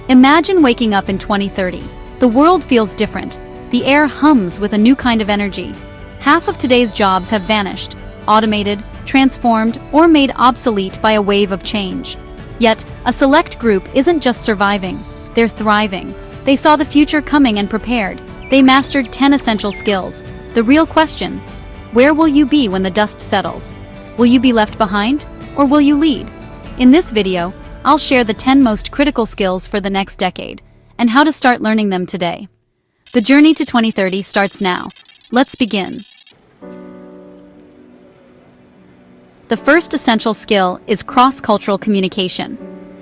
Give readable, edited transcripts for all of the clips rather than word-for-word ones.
Imagine waking up in 2030. The world feels different. The air hums with a new kind of energy. Half of today's jobs have vanished, automated, transformed, or made obsolete by a wave of change. Yet, a select group isn't just surviving, they're thriving. They saw the future coming and prepared. They mastered 10 essential skills. The real question: where will you be when the dust settles? Will you be left behind, or will you lead? In this video, I'll share the 10 most critical skills for the next decade, and how to start learning them today. The journey to 2030 starts now. Let's begin. The first essential skill is cross-cultural communication.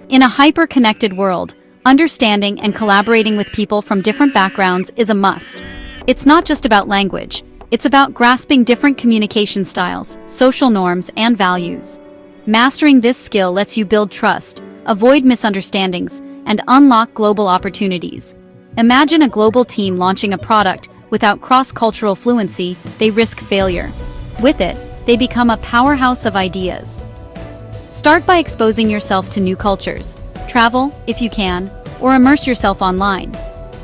In a hyper-connected world, understanding and collaborating with people from different backgrounds is a must. It's not just about language, it's about grasping different communication styles, social norms, and values. Mastering this skill lets you build trust, avoid misunderstandings, and unlock global opportunities. Imagine a global team launching a product without cross-cultural fluency; they risk failure. With it, they become a powerhouse of ideas. Start by exposing yourself to new cultures. Travel, if you can, or immerse yourself online.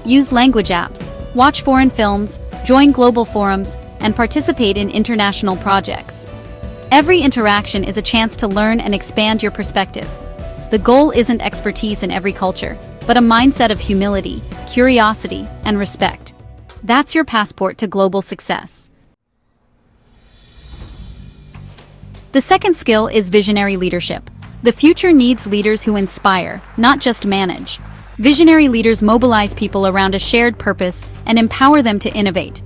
Use language apps, watch foreign films, join global forums, and participate in international projects. Every interaction is a chance to learn and expand your perspective. The goal isn't expertise in every culture, but a mindset of humility, curiosity, and respect. That's your passport to global success. The second skill is visionary leadership. The future needs leaders who inspire, not just manage. Visionary leaders mobilize people around a shared purpose and empower them to innovate.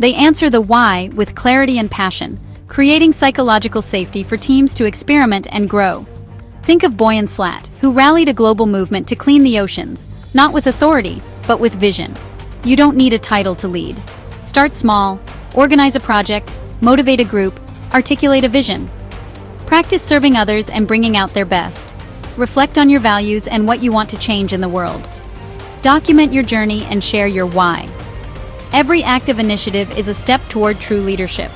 They answer the why with clarity and passion, creating psychological safety for teams to experiment and grow. Think of Boyan Slat, who rallied a global movement to clean the oceans, not with authority, but with vision. You don't need a title to lead. Start small, organize a project, motivate a group, articulate a vision. Practice serving others and bringing out their best. Reflect on your values and what you want to change in the world. Document your journey and share your why. Every active initiative is a step toward true leadership.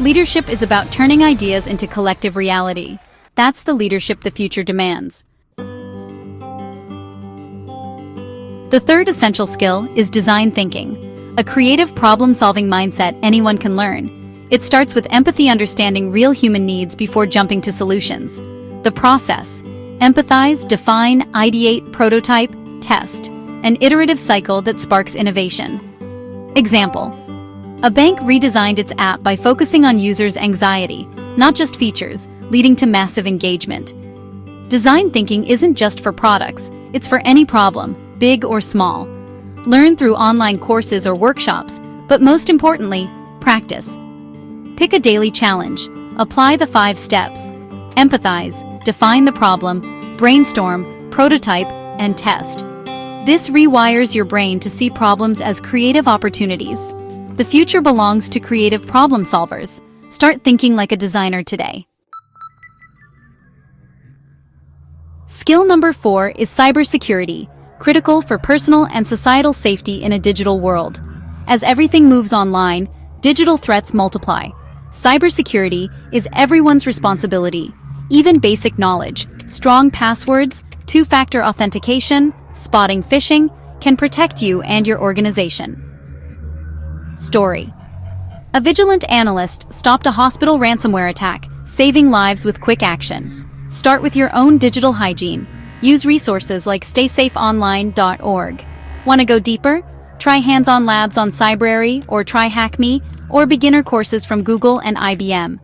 Leadership is about turning ideas into collective reality. That's the leadership the future demands. The third essential skill is design thinking, a creative problem-solving mindset anyone can learn. It starts with empathy, understanding real human needs before jumping to solutions. The process: empathize, define, ideate, prototype, test, an iterative cycle that sparks innovation. Example: a bank redesigned its app by focusing on users' anxiety, not just features, leading to massive engagement. Design thinking isn't just for products, it's for any problem, big or small. Learn through online courses or workshops, but most importantly, practice. Pick a daily challenge. Apply the 5 steps. Empathize, define the problem, brainstorm, prototype, and test. This rewires your brain to see problems as creative opportunities. The future belongs to creative problem solvers. Start thinking like a designer today. Skill number 4 is cybersecurity, critical for personal and societal safety in a digital world. As everything moves online, digital threats multiply. Cybersecurity is everyone's responsibility. Even basic knowledge, strong passwords, 2-factor authentication, spotting phishing, can protect you and your organization. Story: a vigilant analyst stopped a hospital ransomware attack, saving lives with quick action. Start with your own digital hygiene. Use resources like staysafeonline.org. Want to go deeper? Try hands-on labs on Cybrary, or try HackMe, or beginner courses from Google and IBM.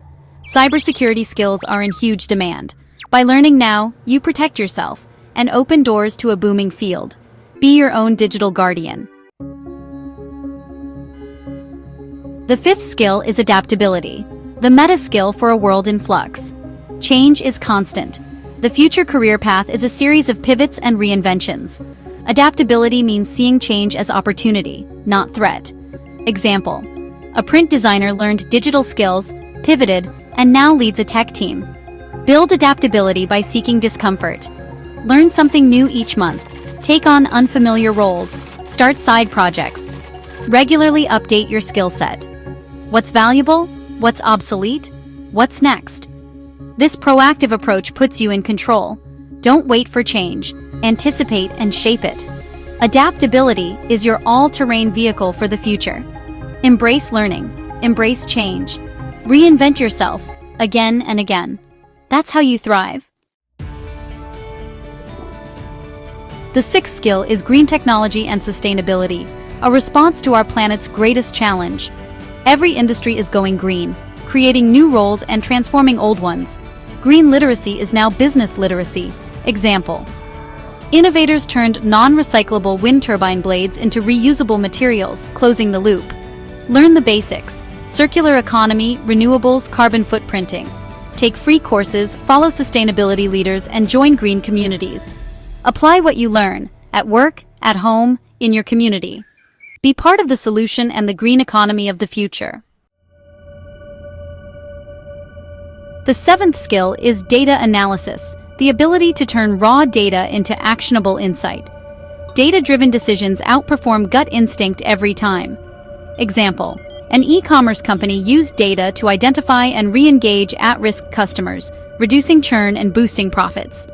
Cybersecurity skills are in huge demand. By learning now, you protect yourself and open doors to a booming field. Be your own digital guardian. The fifth skill is adaptability, the meta skill for a world in flux. Change is constant. The future career path is a series of pivots and reinventions. Adaptability means seeing change as opportunity, not threat. Example: a print designer learned digital skills, pivoted, and now leads a tech team. Build adaptability by seeking discomfort. Learn something new each month. Take on unfamiliar roles. Start side projects. Regularly update your skill set. What's valuable? What's obsolete? What's next? This proactive approach puts you in control. Don't wait for change. anticipate, and shape it. Adaptability is your all-terrain vehicle for the future. Embrace learning, embrace change, reinvent yourself again and again. That's how you thrive. The sixth skill is green technology and sustainability, a response to our planet's greatest challenge. Every industry is going green, creating new roles and transforming old ones. Green literacy is now business literacy. Example: innovators turned non-recyclable wind turbine blades into reusable materials, closing the loop. Learn the basics: circular economy, renewables, carbon footprinting. Take free courses, follow sustainability leaders, and join green communities. Apply what you learn, at work, at home, in your community. Be part of the solution and the green economy of the future. The seventh skill is data analysis, the ability to turn raw data into actionable insight. Data-driven decisions outperform gut instinct every time. Example: an e-commerce company used data to identify and re-engage at-risk customers, reducing churn and boosting profits.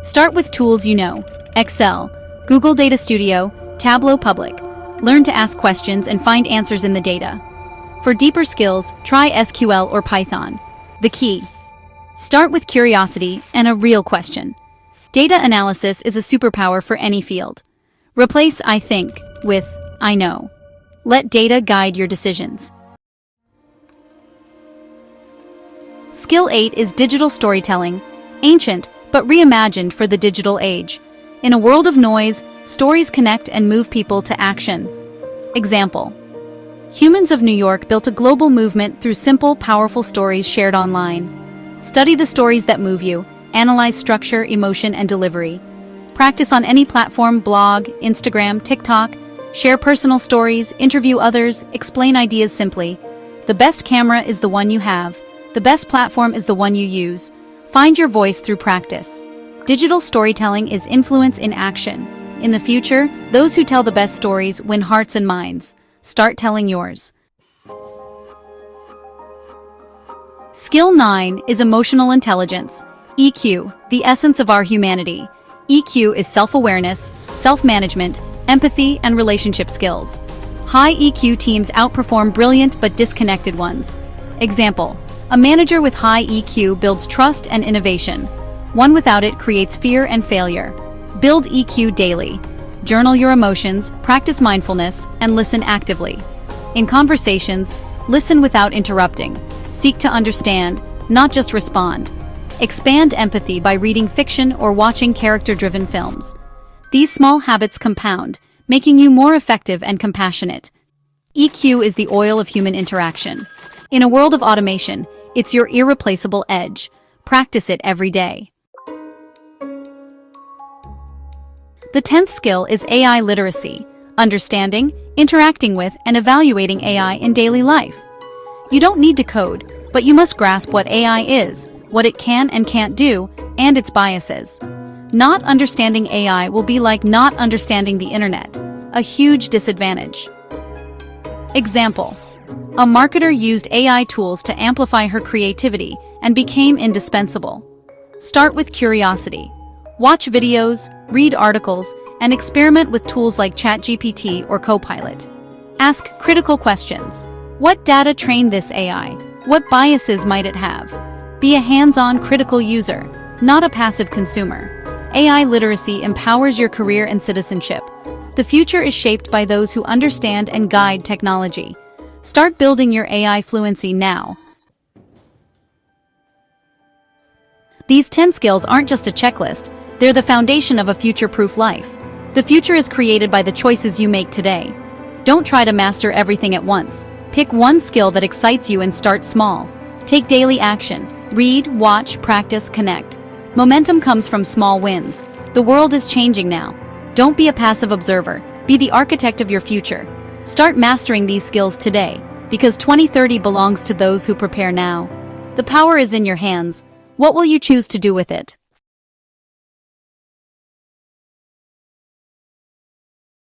Start with tools you know: Excel, Google Data Studio, Tableau Public. Learn to ask questions and find answers in the data. For deeper skills, try SQL or Python. The key: start with curiosity and a real question. Data analysis is a superpower for any field. Replace "I think" with "I know." Let data guide your decisions. Skill 8 is digital storytelling, ancient but reimagined for the digital age. In a world of noise, stories connect and move people to action. Example: Humans of New York built a global movement through simple, powerful stories shared online. Study the stories that move you, analyze structure, emotion, and delivery. Practice on any platform: blog, Instagram, TikTok. Share personal stories, interview others, explain ideas simply. The best camera is the one you have. The best platform is the one you use. Find your voice through practice. Digital storytelling is influence in action. In the future, those who tell the best stories win hearts and minds. Start telling yours. Skill 9 is emotional intelligence, EQ, the essence of our humanity. EQ is self-awareness, self-management, empathy, and relationship skills. High EQ teams outperform brilliant but disconnected ones. Example: a manager with high EQ builds trust and innovation. One without it creates fear and failure. Build EQ daily. Journal your emotions, practice mindfulness, and listen actively. In conversations, listen without interrupting. Seek to understand, not just respond. Expand empathy by reading fiction or watching character-driven films. These small habits compound, making you more effective and compassionate. EQ is the oil of human interaction. In a world of automation, it's your irreplaceable edge. Practice it every day. The 10th skill is AI literacy, understanding, interacting with, and evaluating AI in daily life. You don't need to code, but you must grasp what AI is, what it can and can't do, and its biases. Not understanding AI will be like not understanding the internet, a huge disadvantage. Example: a marketer used AI tools to amplify her creativity and became indispensable. Start with curiosity. Watch videos, read articles, and experiment with tools like ChatGPT or Copilot. Ask critical questions. What data trained this AI? What biases might it have? Be a hands-on critical user, not a passive consumer. AI literacy empowers your career and citizenship. The future is shaped by those who understand and guide technology. Start building your AI fluency now. These 10 skills aren't just a checklist, they're the foundation of a future-proof life. The future is created by the choices you make today. Don't try to master everything at once. Pick one skill that excites you and start small. Take daily action. Read, watch, practice, connect. Momentum comes from small wins. The world is changing now. Don't be a passive observer. Be the architect of your future. Start mastering these skills today, because 2030 belongs to those who prepare now. The power is in your hands. What will you choose to do with it?